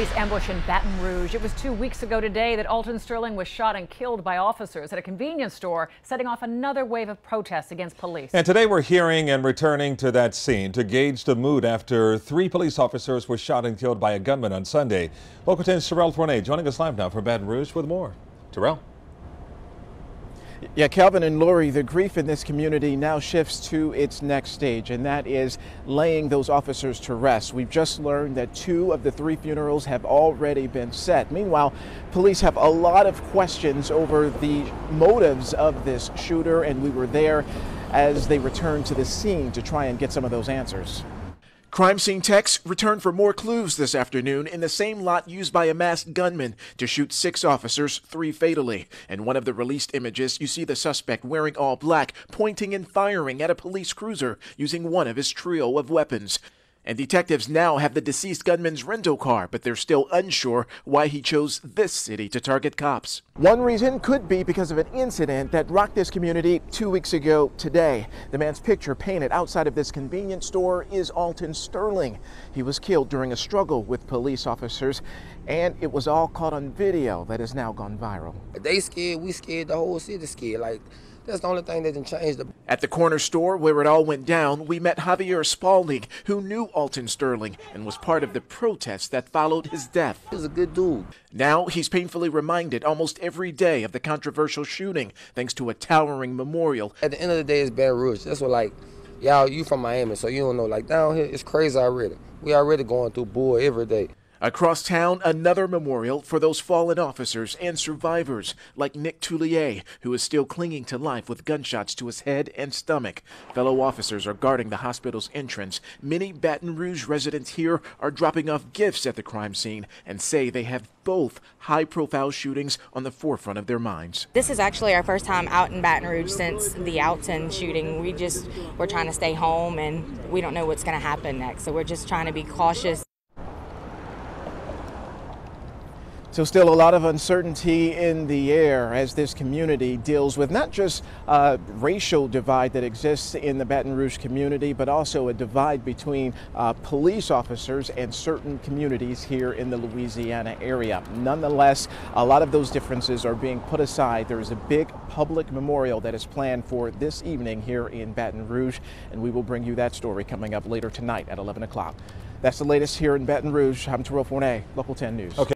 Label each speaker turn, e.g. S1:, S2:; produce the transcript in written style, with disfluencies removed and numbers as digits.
S1: police ambush in Baton Rouge. It was 2 weeks ago today that Alton Sterling was shot and killed by officers at a convenience store, setting off another wave of protests against police.
S2: And today we're hearing and returning to that scene to gauge the mood after 3 police officers were shot and killed by a gunman on Sunday. Local 10's Terrell Thornay joining us live now from Baton Rouge with more. Terrell.
S3: Yeah, Calvin and Lori, the grief in this community now shifts to its next stage, and that is laying those officers to rest. We've just learned that 2 of the 3 funerals have already been set. Meanwhile, police have a lot of questions over the motives of this shooter, and we were there as they returned to the scene to try and get some of those answers. Crime scene techs returned for more clues this afternoon in the same lot used by a masked gunman to shoot 6 officers, 3 fatally. In one of the released images, you see the suspect wearing all black, pointing and firing at a police cruiser using one of his trio of weapons. And detectives now have the deceased gunman's rental car, but they're still unsure why he chose this city to target cops. One reason could be because of an incident that rocked this community 2 weeks ago today. The man's picture painted outside of this convenience store is Alton Sterling. He was killed during a struggle with police officers, and it was all caught on video that has now gone viral.
S4: They scared, we scared, the whole city scared. That's the only thing that didn't change.
S3: At the corner store where it all went down, we met Javier Spalding, who knew Alton Sterling and was part of the protest that followed his death.
S4: He was a good dude.
S3: Now he's painfully reminded almost every day of the controversial shooting, thanks to a towering memorial.
S4: At the end of the day, it's Baton Rouge. That's what, y'all, you from Miami, so you don't know. Down here, it's crazy already. We already going through bull every day.
S3: Across town, another memorial for those fallen officers and survivors, like Nick Toulier, who is still clinging to life with gunshots to his head and stomach. Fellow officers are guarding the hospital's entrance. Many Baton Rouge residents here are dropping off gifts at the crime scene and say they have both high-profile shootings on the forefront of their minds.
S5: This is actually our first time out in Baton Rouge since the Alton shooting. We're trying to stay home, and we don't know what's going to happen next, so we're just trying to be cautious.
S3: So still a lot of uncertainty in the air as this community deals with not just a racial divide that exists in the Baton Rouge community, but also a divide between police officers and certain communities here in the Louisiana area. Nonetheless, a lot of those differences are being put aside. There is a big public memorial that is planned for this evening here in Baton Rouge, and we will bring you that story coming up later tonight at 11 o'clock. That's the latest here in Baton Rouge. I'm Terrell Thornay, Local 10 News.
S2: Okay.